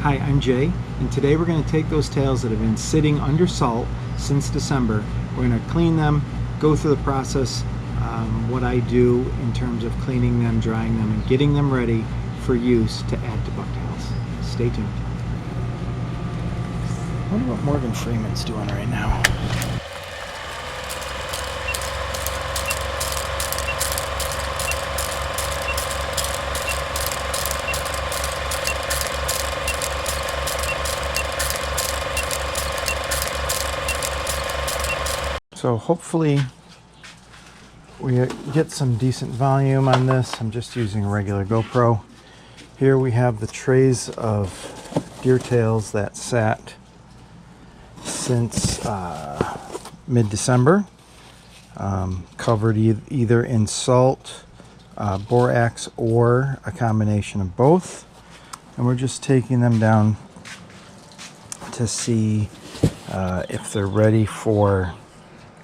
Hi, I'm Jay, and today we're going to take those tails that have been sitting under salt since December. We're going to clean them, go through the process, what I do in terms of cleaning them, drying them, and getting them ready for use to add to bucktails. Stay tuned. I wonder what Morgan Freeman's doing right now. So hopefully we get some decent volume on this. I'm just using a regular GoPro. Here we have the trays of deer tails that sat since mid-December, covered either in salt, borax, or a combination of both. And we're just taking them down to see if they're ready for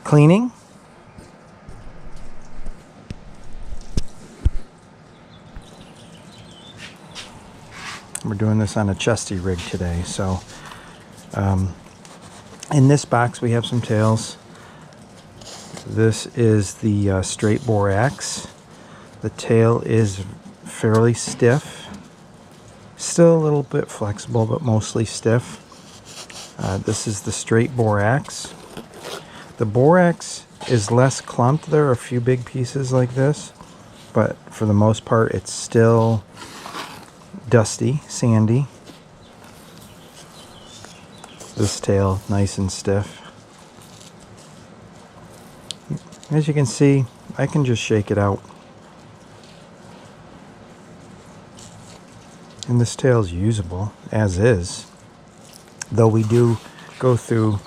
cleaning. We're doing this on a chesty rig today. So in this box we have some tails. This is the straight borax. The tail is fairly stiff, still a little bit flexible, but mostly stiff. This is the straight borax. The borax is less clumped. There are a few big pieces like this, but for the most part it's still dusty, sandy. This tail nice and stiff. As you can see, I can just shake it out. And this tail is usable as is, though we do go through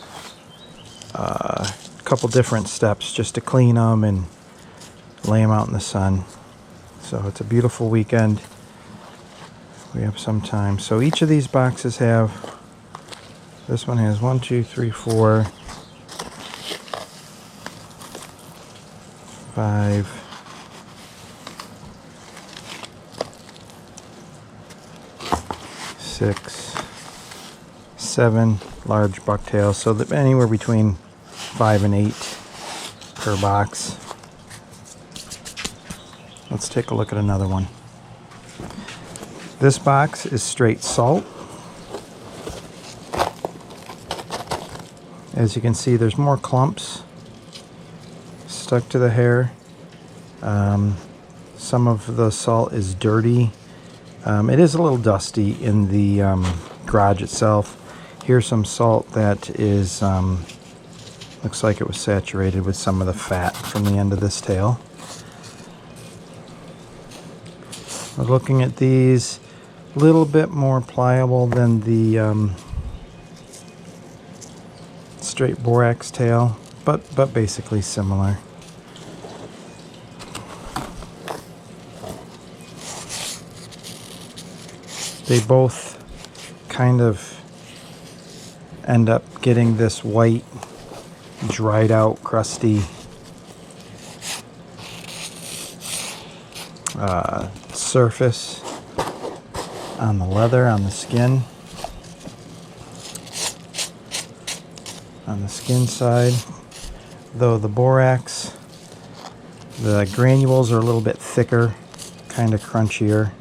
a couple different steps just to clean them and lay them out in the sun. So it's a beautiful weekend. We have some time. So each of these boxes have, this one has 1, 2, 3, 4, 5, 6, 7 large bucktails. So that anywhere between 5 and 8 per box. Let's take a look at another one. This box is straight salt. As you can see, there's more clumps stuck to the hair. Some of the salt is dirty. It is a little dusty in the garage itself. Here's some salt that is looks like it was saturated with some of the fat from the end of this tail. We're looking at these, a little bit more pliable than the straight borax tail, but basically similar. They both kind of end up getting this white, dried out, crusty surface on the leather, on the skin. On the skin side, though the borax, the granules are a little bit thicker, kind of crunchier.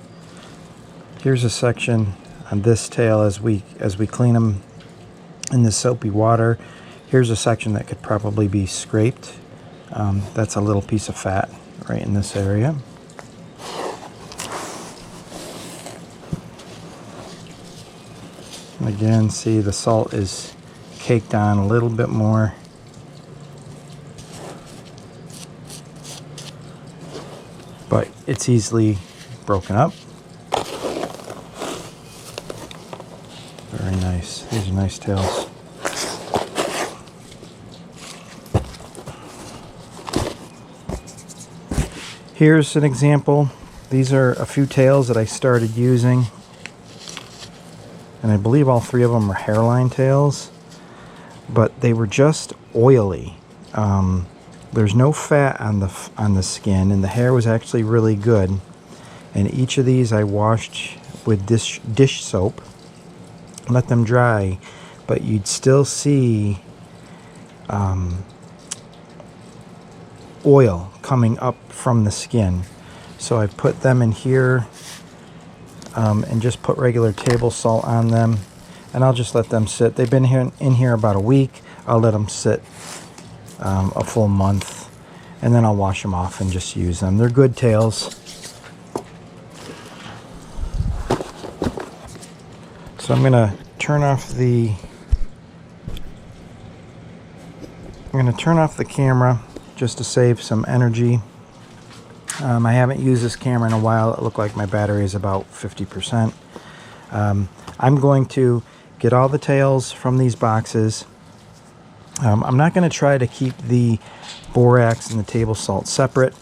Here's a section on this tail as we clean them in the soapy water. Here's a section that could probably be scraped. That's a little piece of fat right in this area. And again, see the salt is caked on a little bit more. But it's easily broken up. Very nice. These are nice tails. Here's an example. These are a few tails that I started using. And I believe all 3 of them are hairline tails. But they were just oily. There's no fat on the skin, and the hair was actually really good. And each of these I washed with dish soap. let them dry, but you'd still see oil coming up from the skin. So I put them in here and just put regular table salt on them, and I'll just let them sit. They've been in here about a week. I'll let them sit a full month, and then I'll wash them off and just use them. They're good tails. So I'm gonna turn off the camera just to save some energy. I haven't used this camera in a while. It looked like my battery is about 50%. I'm going to get all the tails from these boxes. I'm not going to try to keep the borax and the table salt separate.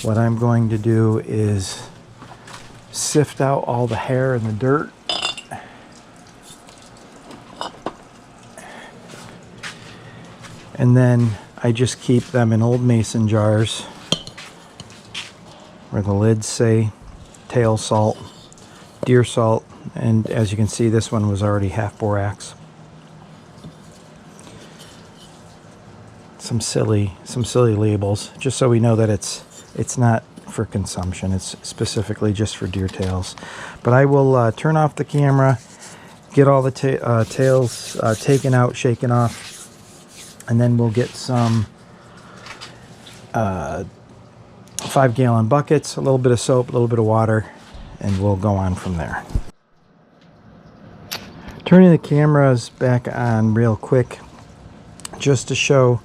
What I'm going to do is sift out all the hair and the dirt. And then I just keep them in old mason jars where the lids say tail salt, deer salt, and as you can see, this one was already half borax. Some silly labels, just so we know that it's not for consumption. It's specifically just for deer tails. But I will turn off the camera, get all the tails taken out, shaken off, and then we'll get some 5-gallon buckets, a little bit of soap, a little bit of water, and we'll go on from there. Turning the cameras back on real quick, just to show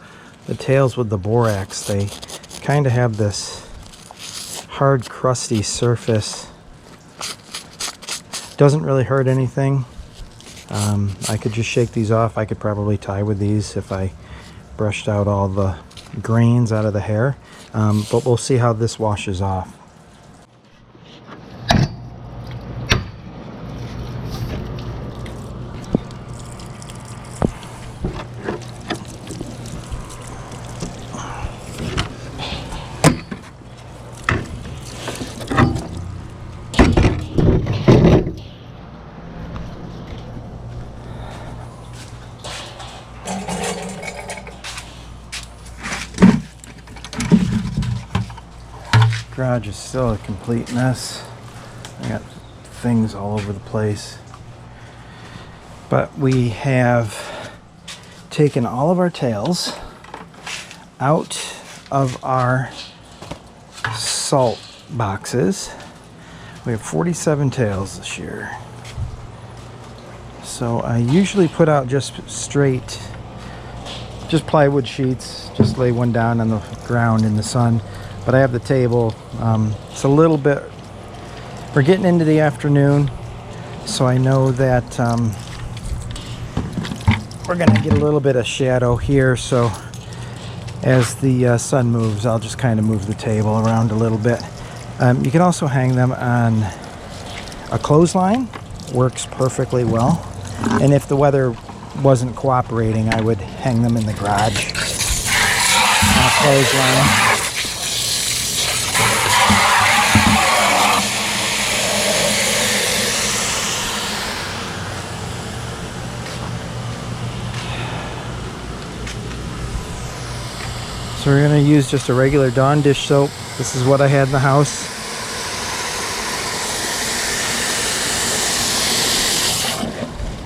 the tails with the borax. They kind of have this hard, crusty surface. Doesn't really hurt anything. I could just shake these off. I could probably tie with these if I brushed out all the grains out of the hair, but we'll see how this washes off. Garage is still a complete mess. I got things all over the place. But we have taken all of our tails out of our salt boxes. We have 47 tails this year. So I usually put out just plywood sheets, just lay one down on the ground in the sun. But I have the table. It's a little bit, we're getting into the afternoon, so I know that we're gonna get a little bit of shadow here. So as the sun moves, I'll just kind of move the table around a little bit. You can also hang them on a clothesline. Works perfectly well. And if the weather wasn't cooperating, I would hang them in the garage on a clothesline. So we're going to use just a regular Dawn dish soap. This is what I had in the house.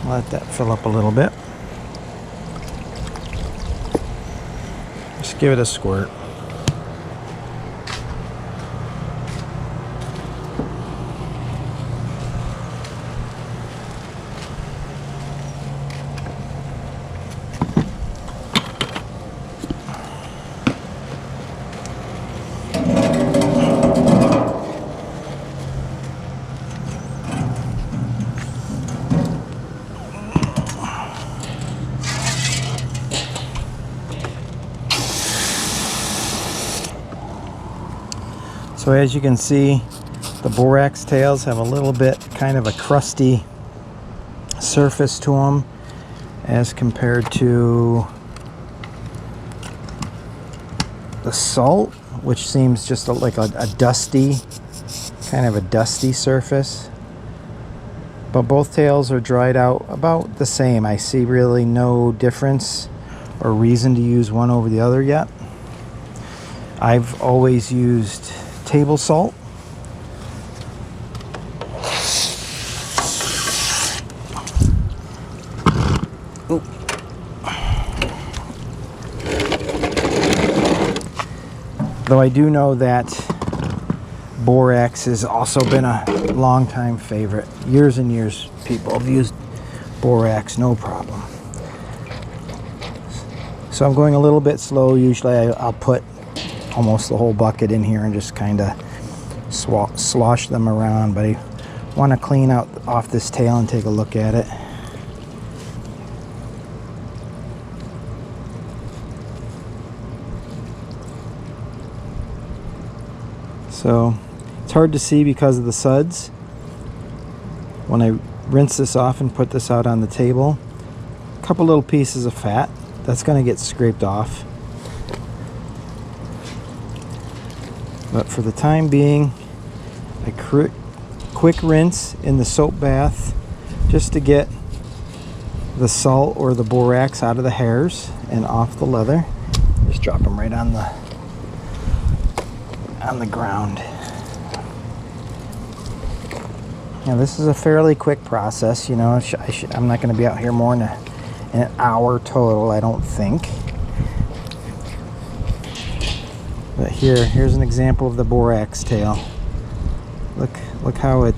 Let that fill up a little bit. Just give it a squirt. So as you can see, the borax tails have a little bit kind of a crusty surface to them as compared to the salt, which seems just like a dusty, kind of a dusty surface. But both tails are dried out about the same. I see really no difference or reason to use one over the other yet. I've always used table salt. Ooh. Though I do know that borax has also been a long-time favorite. Years and years people have used borax, no problem. So I'm going a little bit slow. Usually I'll put almost the whole bucket in here and just kind of slosh them around, but I want to clean out off this tail and take a look at it. So it's hard to see because of the suds. When I rinse this off and put this out on the table, a couple little pieces of fat, that's going to get scraped off. But for the time being, a quick rinse in the soap bath just to get the salt or the borax out of the hairs and off the leather. Just drop them right on the ground. Now this is a fairly quick process, you know. I'm not going to be out here more than an hour total, I don't think. But here's an example of the borax tail. Look how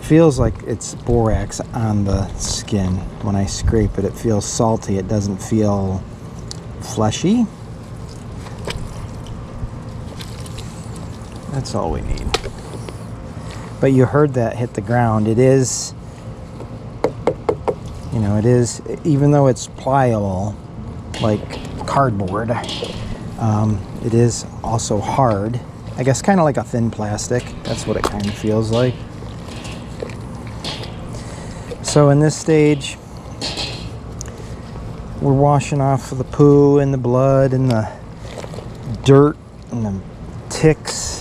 feels like it's borax on the skin. When I scrape it, it feels salty. It doesn't feel fleshy. That's all we need. But you heard that hit the ground. It is, you know, it is, even though it's pliable like cardboard, it is also hard. I guess kind of like a thin plastic. That's what it kind of feels like. So in this stage, we're washing off the poo and the blood and the dirt and the ticks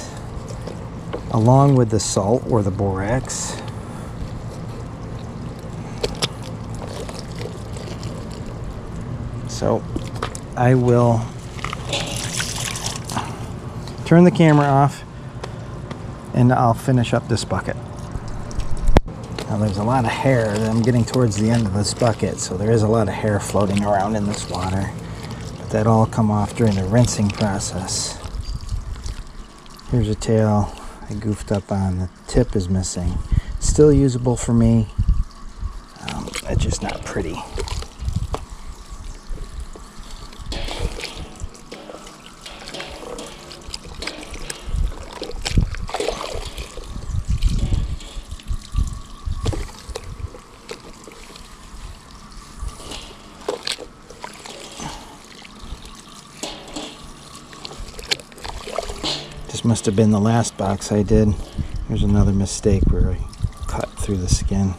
along with the salt or the borax. So I will turn the camera off and I'll finish up this bucket. Now there's a lot of hair. I'm getting towards the end of this bucket, so there is a lot of hair floating around in this water. But that'll all come off during the rinsing process. Here's a tail I goofed up on. The tip is missing. Still usable for me. It's just not pretty. This must have been the last box I did. Here's another mistake where I cut through the skin.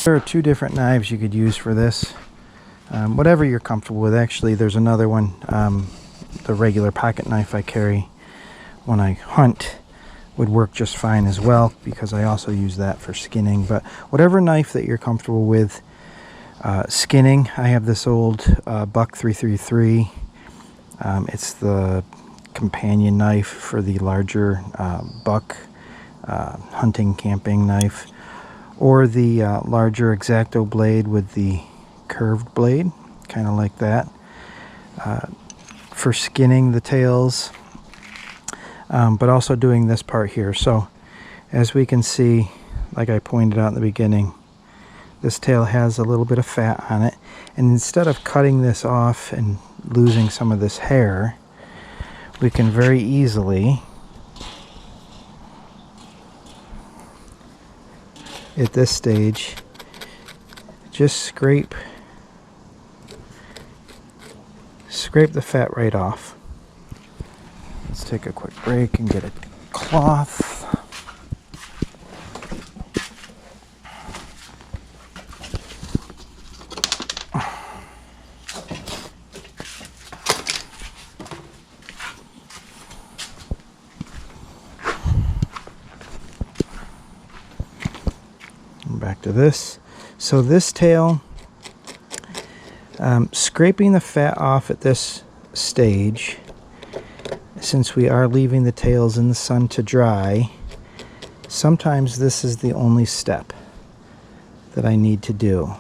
There are two different knives you could use for this. Whatever you're comfortable with. Actually, there's another one, the regular pocket knife I carry when I hunt would work just fine as well, because I also use that for skinning. But whatever knife that you're comfortable with skinning, I have this old Buck 333. It's the companion knife for the larger buck hunting camping knife, or the larger X-Acto blade with the curved blade, kind of like that, for skinning the tails, but also doing this part here. So as we can see, like I pointed out in the beginning, this tail has a little bit of fat on it, and instead of cutting this off and losing some of this hair, we can very easily, at this stage, just scrape the fat right off. Let's take a quick break and get a cloth. Back to this. So this tail, scraping the fat off at this stage, since we are leaving the tails in the sun to dry, sometimes this is the only step that I need to do.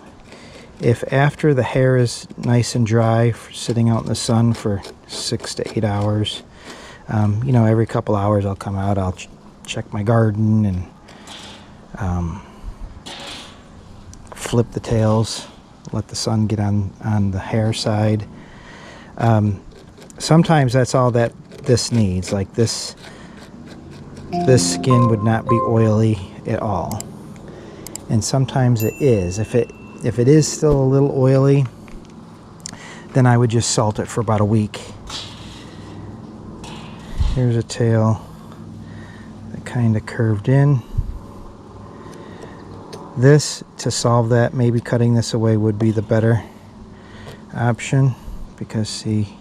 If after the hair is nice and dry, sitting out in the sun for 6 to 8 hours, you know, every couple hours I'll come out, I'll check my garden and flip the tails, let the sun get on the hair side. Sometimes that's all that this needs. Like this skin would not be oily at all, and sometimes it is. If it is still a little oily, then I would just salt it for about a week. Here's a tail that kind of curved in. This, to solve that, maybe cutting this away would be the better option, because see,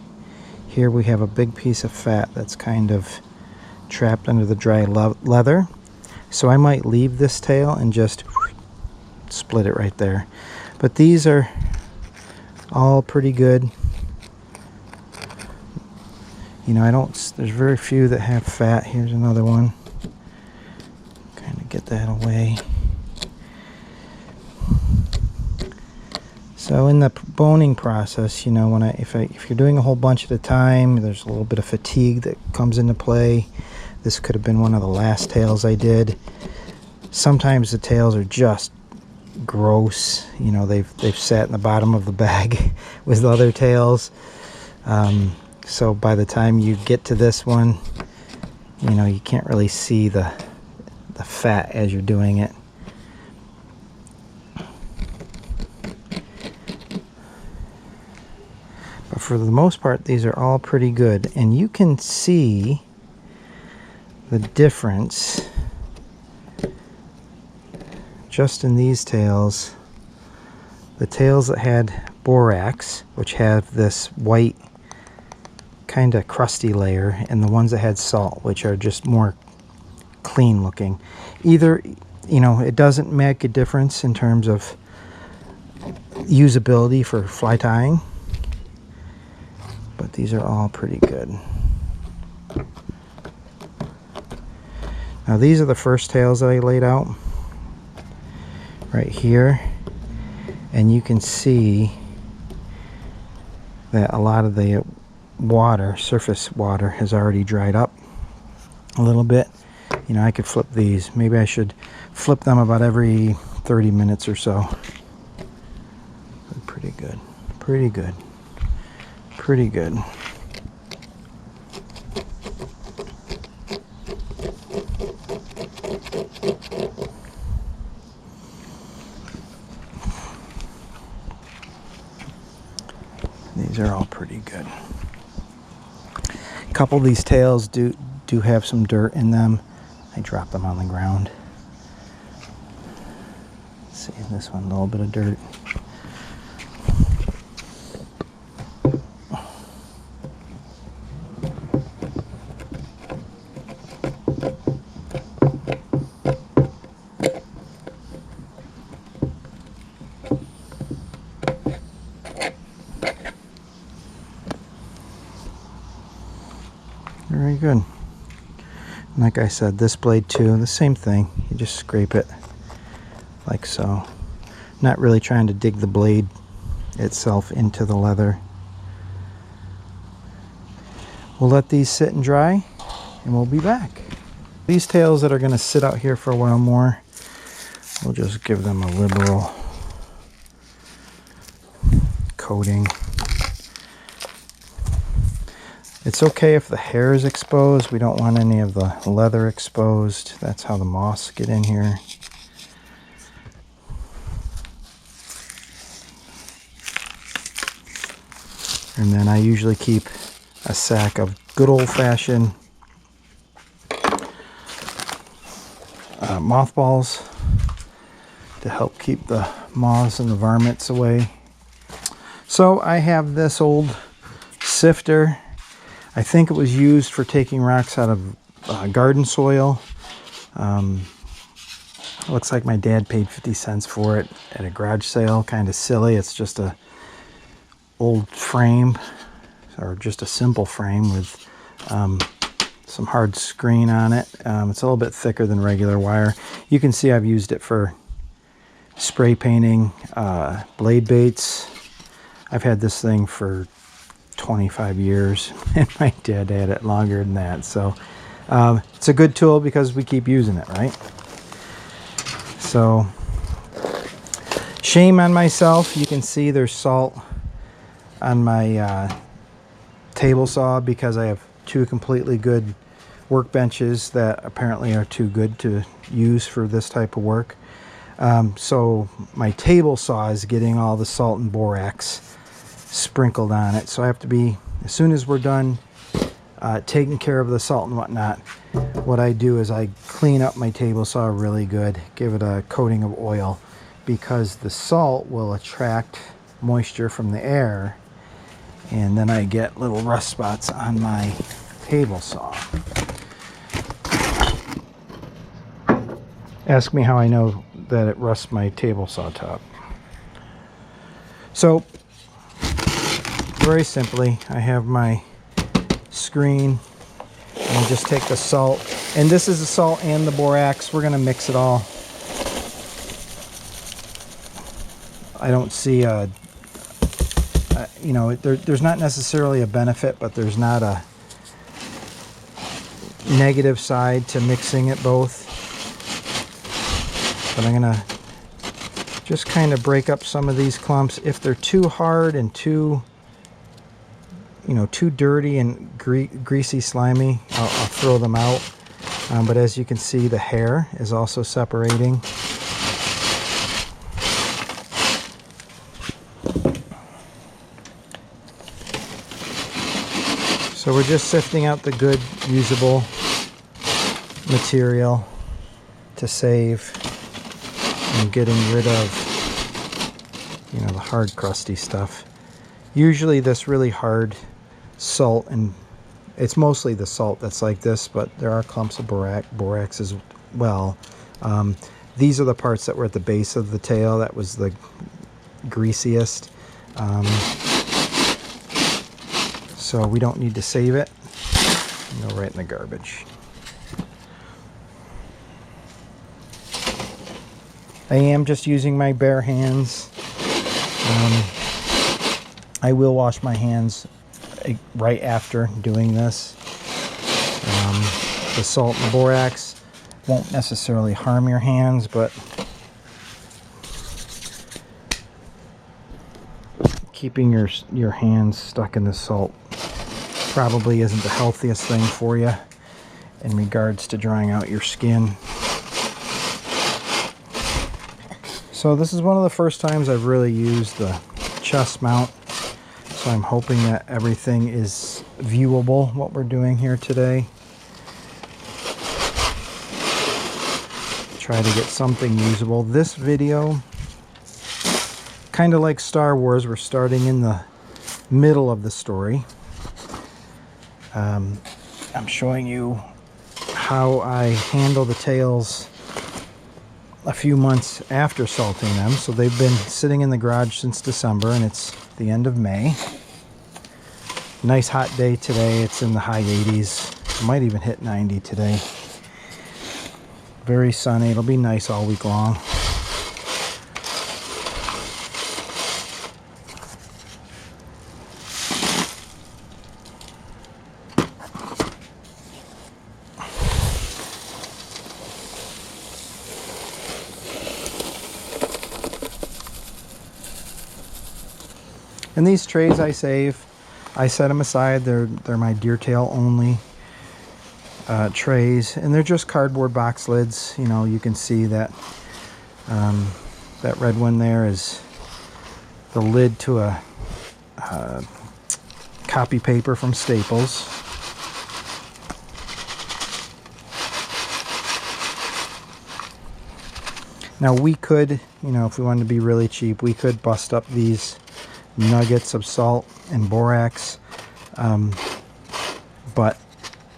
here we have a big piece of fat that's kind of trapped under the dry leather. So I might leave this tail and just split it right there. But these are all pretty good. You know, there's very few that have fat. Here's another one. Kind of get that away. So in the boning process, you know, if you're doing a whole bunch at a time, there's a little bit of fatigue that comes into play. This could have been one of the last tails I did. Sometimes the tails are just gross. You know, they've sat in the bottom of the bag with the other tails. So by the time you get to this one, you know, you can't really see the fat as you're doing it. But for the most part, these are all pretty good, and you can see the difference just in these tails. The tails that had borax, which have this white kind of crusty layer, and the ones that had salt, which are just more clean looking. Either, you know, it doesn't make a difference in terms of usability for fly tying, but these are all pretty good. Now these are the first tails that I laid out right here, and you can see that a lot of the water, surface water, has already dried up a little bit. You know, I could flip these. Maybe I should flip them about every 30 minutes or so. Pretty good. Pretty good. Pretty good. These are all pretty good. A couple of these tails do have some dirt in them. I drop them on the ground. see this one, a little bit of dirt. Very good. Like I said, this blade too, the same thing. You just scrape it like so. Not really trying to dig the blade itself into the leather. We'll let these sit and dry and we'll be back. These tails that are going to sit out here for a while more, we'll just give them a liberal coating. It's okay if the hair is exposed. We don't want any of the leather exposed. That's how the moths get in here. And then I usually keep a sack of good old-fashioned mothballs to help keep the moths and the varmints away. So I have this old sifter. I think it was used for taking rocks out of garden soil. Looks like my dad paid 50 cents for it at a garage sale. Kind of silly. It's just a old frame, or just a simple frame with some hard screen on it. It's a little bit thicker than regular wire. You can see I've used it for spray painting blade baits. I've had this thing for 25 years and my dad had it longer than that, so it's a good tool because we keep using it, right? So shame on myself. You can see there's salt on my table saw because I have two completely good workbenches that apparently are too good to use for this type of work. So my table saw is getting all the salt and borax sprinkled on it, so I have to be, as soon as we're done taking care of the salt and whatnot, what I do is I clean up my table saw really good, give it a coating of oil, because the salt will attract moisture from the air, and then I get little rust spots on my table saw. Ask me how I know that it rusts my table saw top. So very simply, I have my screen and I just take the salt, and this is the salt and the borax. We're going to mix it all. I don't see you know, there's not necessarily a benefit, but there's not a negative side to mixing it both. But I'm going to just kind of break up some of these clumps. If they're too hard and too, you know, too dirty and greasy, slimy, I'll throw them out. But as you can see, the hair is also separating. So we're just sifting out the good, usable material to save, and getting rid of, you know, the hard, crusty stuff. Usually this really hard salt, and it's mostly the salt that's like this, but there are clumps of borax as well. These are the parts that were at the base of the tail. That was the greasiest. So we don't need to save it. Go right in the garbage. I am just using my bare hands. I will wash my hands right after doing this. The salt and the borax won't necessarily harm your hands, but keeping your hands stuck in the salt probably isn't the healthiest thing for you in regards to drying out your skin. So this is one of the first times I've really used the chest mount, so I'm hoping that everything is viewable, what we're doing here today. Try to get something usable. This video kind of like Star Wars. We're starting in the middle of the story. I'm showing you how I handle the tails a few months after salting them. So they've been sitting in the garage since December, and it's the end of May. Nice hot day today. It's in the high 80s. It might even hit 90 today. Very sunny. It'll be nice all week long. And these trays I save. I set them aside. They're my deer tail only trays, and they're just cardboard box lids. You know, you can see that that red one there is the lid to a copy paper from Staples. Now we could, you know, if we wanted to be really cheap, we could bust up these nuggets of salt and borax, but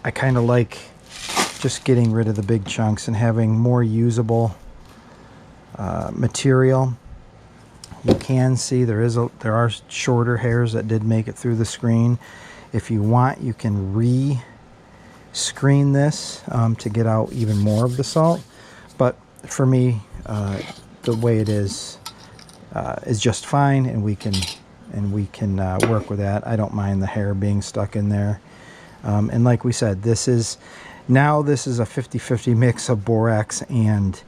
I kind of like just getting rid of the big chunks and having more usable material. You can see there are shorter hairs that did make it through the screen. If you want, you can re-screen this to get out even more of the salt, but for me, the way it is just fine, and we can work with that. I don't mind the hair being stuck in there. And like we said, this is a 50-50 mix of borax and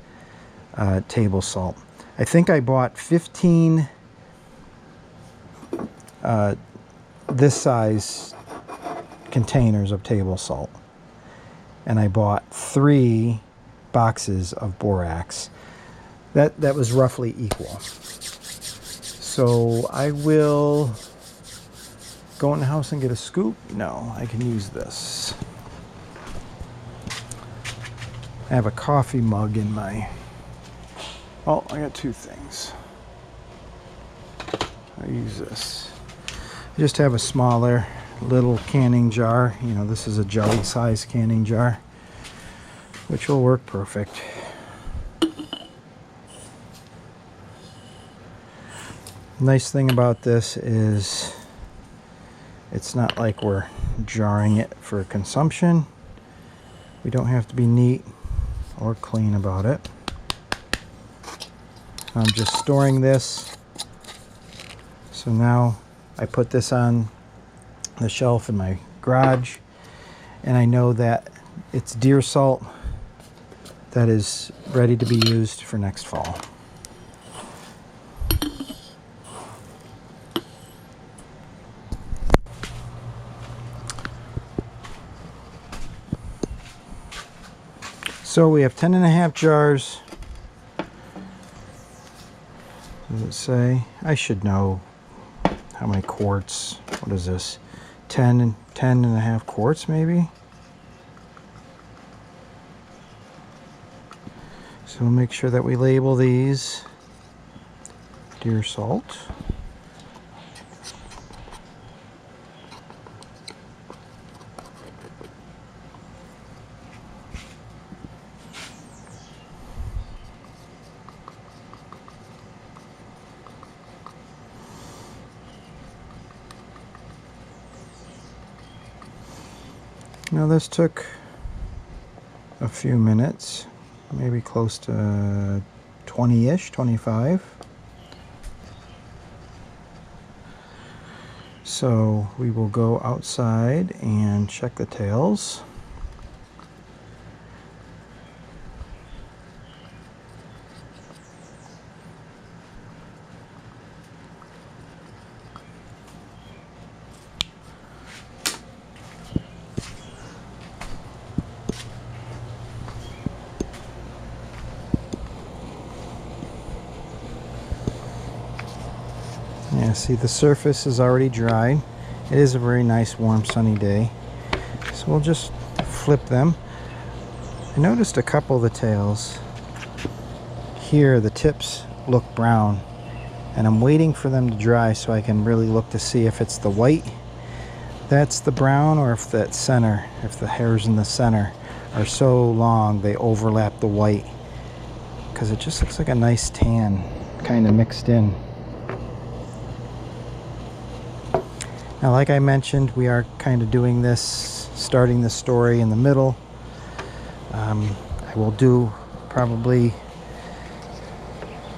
table salt. I think I bought 15 this size containers of table salt, and I bought 3 boxes of borax. That was roughly equal. So I will go in the house and get a scoop. No, I can use this. I have a coffee mug in my... Oh, I got 2 things. I use this. I just have a smaller little canning jar. You know, this is a jelly size canning jar, which will work perfect. Nice thing about this is it's not like we're jarring it for consumption. We don't have to be neat or clean about it. I'm just storing this. So now I put this on the shelf in my garage, and I know that it's deer salt that is ready to be used for next fall. So we have 10.5 jars. Does it say? I should know how many quarts. What is this? 10.5 quarts maybe? So we'll make sure that we label these deer salt. Now this took a few minutes, maybe close to 20-ish, 25. So we will go outside and check the tails. Yeah, see, the surface is already dry. It is a very nice, warm, sunny day. So we'll just flip them. I noticed a couple of the tails here, the tips look brown, and I'm waiting for them to dry so I can really look to see if it's the white that's the brown, or if that center, if the hairs in the center are so long they overlap the white, because it just looks like a nice tan kind of mixed in. Now, like I mentioned, we are kind of doing this, starting the story in the middle. I will do probably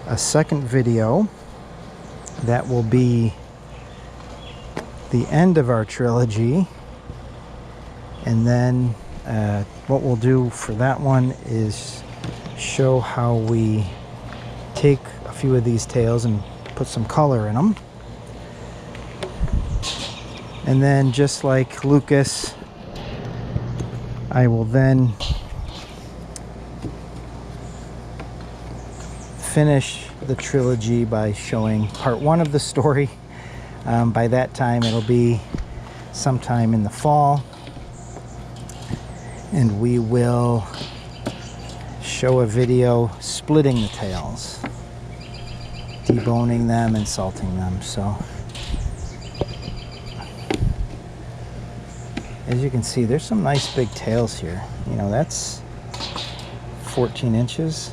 a second video that will be the end of our trilogy, and then what we'll do for that one is show how we take a few of these tails and put some color in them. And then, just like Lucas, I will then finish the trilogy by showing part one of the story. By that time, it'll be sometime in the fall, and we will show a video splitting the tails, deboning them and salting them. So as you can see, there's some nice big tails here. You know, that's 14 inches.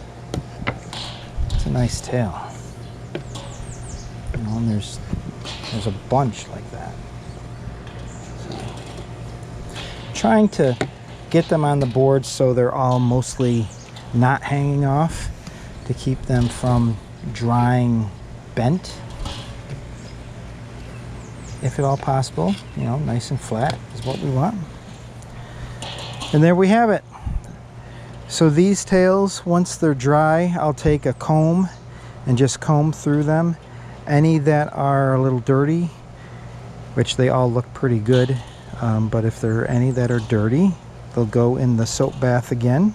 It's a nice tail. You know, and there's a bunch like that. So, trying to get them on the board so they're all mostly not hanging off, to keep them from drying bent, if at all possible. You know, nice and flat is what we want. And there we have it. So these tails, once they're dry, I'll take a comb and just comb through them. Any that are a little dirty, which they all look pretty good, but if there are any that are dirty, they'll go in the soap bath again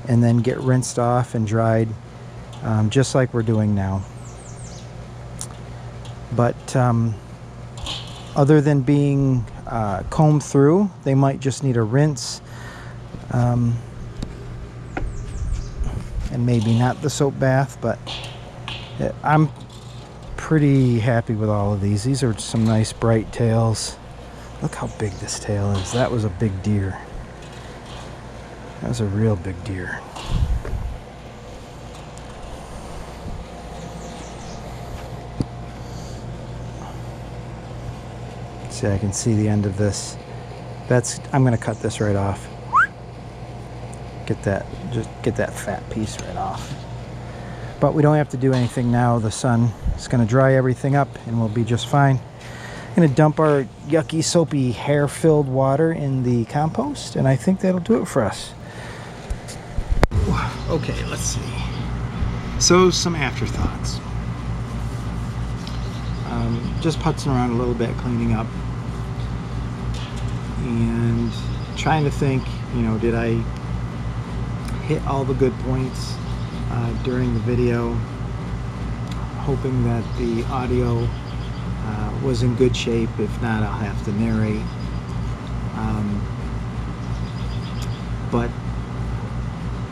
and then get rinsed off and dried, just like we're doing now. But other than being combed through, they might just need a rinse, and maybe not the soap bath, but I'm pretty happy with all of these. These are some nice bright tails. Look how big this tail is. That was a big deer. That was a real big deer. See, I can see the end of this. I'm going to cut this right off. Just get that fat piece right off. But we don't have to do anything now. The sun is going to dry everything up and we'll be just fine. I'm going to dump our yucky, soapy, hair-filled water in the compost, and I think that'll do it for us. Okay, let's see. So, some afterthoughts. Just putzing around a little bit, cleaning up, and trying to think, you know, did I hit all the good points during the video? Hoping that the audio was in good shape. If not, I'll have to narrate. But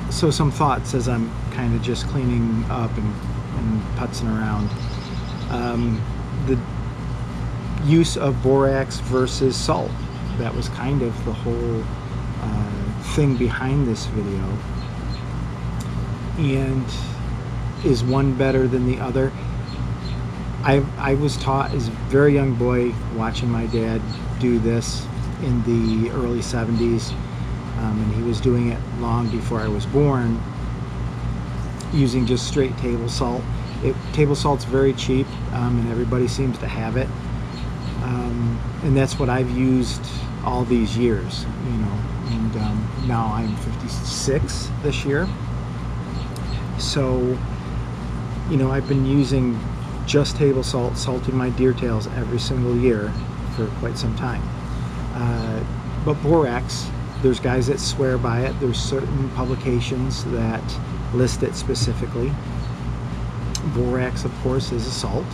so some thoughts as I'm kind of just cleaning up and putzing around. The use of borax versus salt. That was kind of the whole thing behind this video. And is one better than the other? I was taught as a very young boy, watching my dad do this in the early 70s, and he was doing it long before I was born, using just straight table salt. Table salt's very cheap, and everybody seems to have it, and that's what I've used all these years, you know. And now I'm 56 this year, so you know, I've been using just table salt, salting my deer tails every single year for quite some time. But borax, there's guys that swear by it. There's certain publications that list it specifically. Borax, of course, is a salt,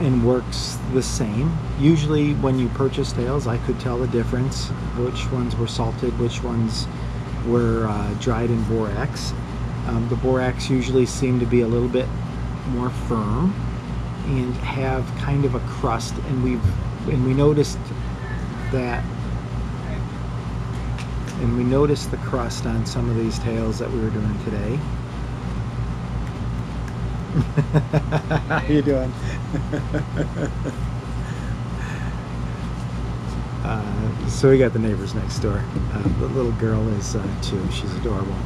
and works the same. Usually when you purchase tails, I could tell the difference, which ones were salted, which ones were dried in borax. The borax usually seem to be a little bit more firm and have kind of a crust, and we noticed that, and we noticed the crust on some of these tails that we were doing today. How you doing? So we got the neighbors next door. The little girl is 2. She's adorable.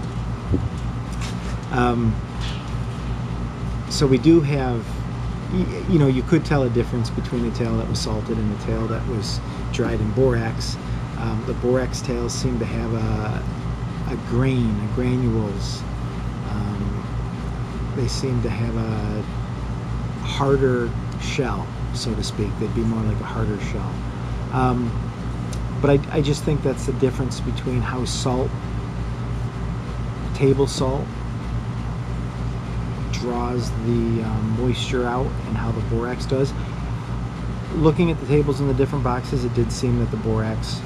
So we do have, you know, you could tell a difference between a tail that was salted and a tail that was dried in borax. The borax tails seem to have a granules. They seem to have a harder shell, so to speak. They'd be more like a harder shell. But I just think that's the difference between how table salt draws the moisture out and how the borax does. Looking at the tables in the different boxes, it did seem that the borax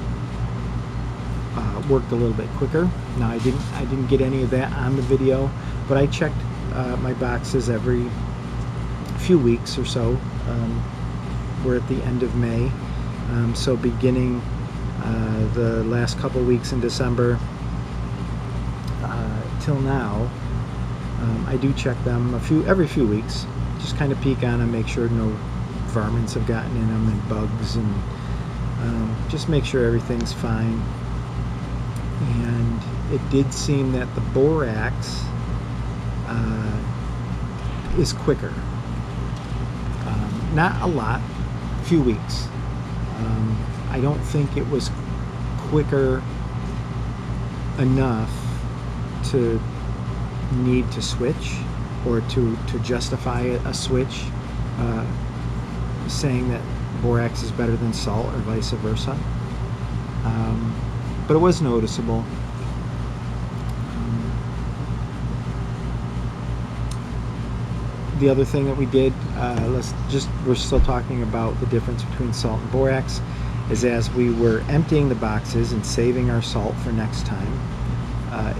worked a little bit quicker. Now I didn't get any of that on the video, but I checked my boxes every few weeks or so. We're at the end of May, so beginning the last couple weeks in December till now, I do check them every few weeks. Just kind of peek on them, make sure no varmints have gotten in them and bugs, and just make sure everything's fine. And it did seem that the borax is quicker. Not a lot, a few weeks. I don't think it was quicker enough to need to switch, or to justify a switch, saying that borax is better than salt or vice versa. But it was noticeable. The other thing that we did, we're still talking about the difference between salt and borax, is as we were emptying the boxes and saving our salt for next time,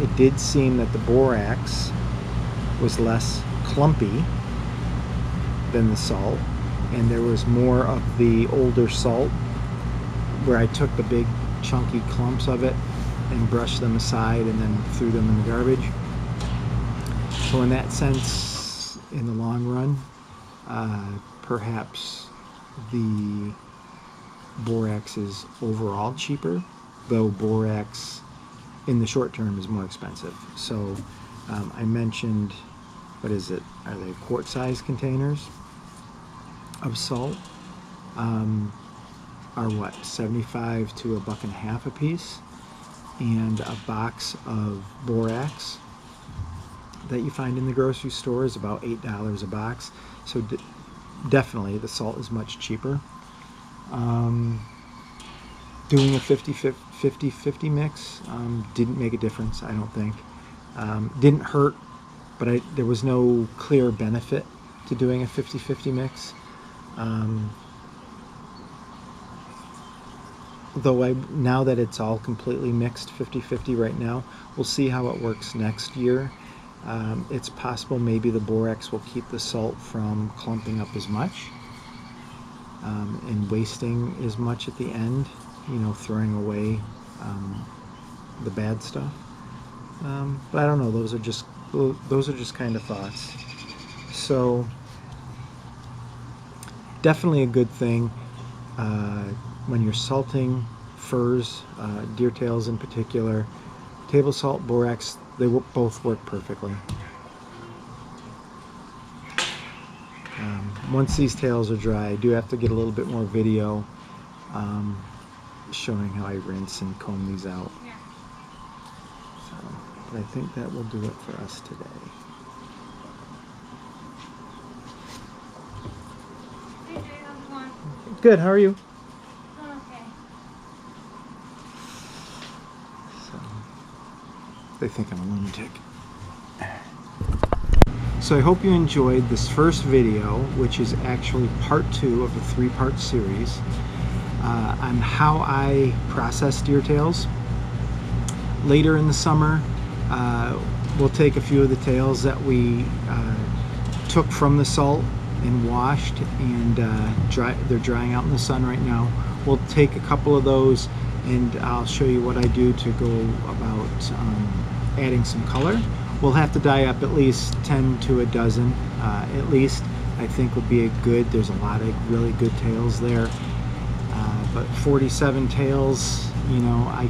it did seem that the borax was less clumpy than the salt, and there was more of the older salt, where I took the big chunky clumps of it and brushed them aside and then threw them in the garbage. So in that sense, in the long run, perhaps the borax is overall cheaper, though borax in the short term is more expensive. So I mentioned, what is it? Are they quart-sized containers of salt? Are what, 75 to $1.50 a piece, and a box of borax that you find in the grocery store is about $8 a box. So definitely the salt is much cheaper. Doing a 50-50 mix didn't make a difference, I don't think. Didn't hurt, but there was no clear benefit to doing a 50-50 mix. Though now that it's all completely mixed 50-50 right now, we'll see how it works next year. It's possible maybe the borax will keep the salt from clumping up as much and wasting as much at the end, you know, throwing away the bad stuff. But I don't know, those are just kind of thoughts. So definitely a good thing when you're salting furs, deer tails in particular. Table salt, borax, they both work perfectly. Once these tails are dry, I do have to get a little bit more video showing how I rinse and comb these out. So, but I think that will do it for us today. Hey Jay, how's it going? Good, how are you? Okay. So, they think I'm a lunatic. So I hope you enjoyed this first video, which is actually part 2 of a 3-part series on how I process deer tails. Later in the summer, we'll take a few of the tails that we took from the salt and washed, and they're drying out in the sun right now. We'll take a couple of those, and I'll show you what I do to go about adding some color. We'll have to dye up at least 10 to a dozen, at least, I think would be a good. There's a lot of really good tails there, but 47 tails, you know, I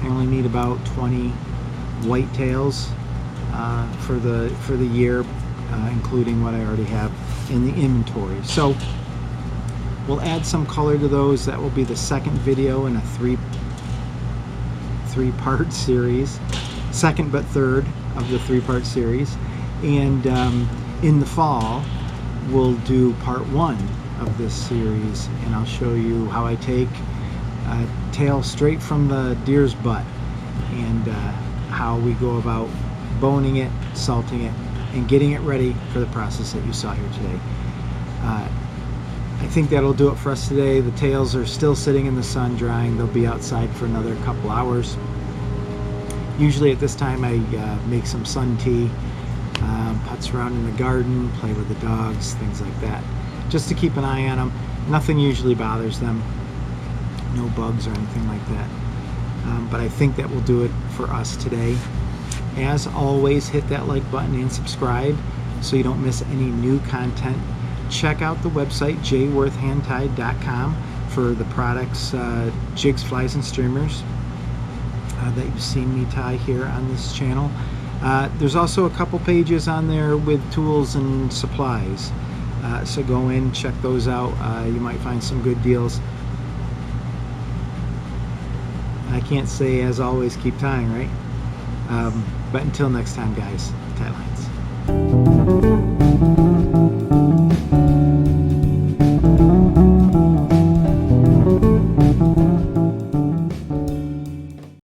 only need about 20 white tails for the year, including what I already have in the inventory. So we'll add some color to those. That will be the second video in a three-part series, second but third of the three-part series. And in the fall we'll do part one of this series, and I'll show you how I take a tail straight from the deer's butt, and how we go about boning it, salting it, and getting it ready for the process that you saw here today. I think that'll do it for us today. The tails are still sitting in the sun drying. They'll be outside for another couple hours. Usually at this time I make some sun tea, putz around in the garden, play with the dogs, things like that, just to keep an eye on them. Nothing usually bothers them, no bugs or anything like that. But I think that will do it for us today. As always, hit that like button and subscribe so you don't miss any new content. Check out the website jworthhandtied.com for the products, jigs, flies, and streamers that you've seen me tie here on this channel. There's also a couple pages on there with tools and supplies, so go in, check those out. You might find some good deals. I can't say, as always, keep tying, right? But until next time, guys, tie lines.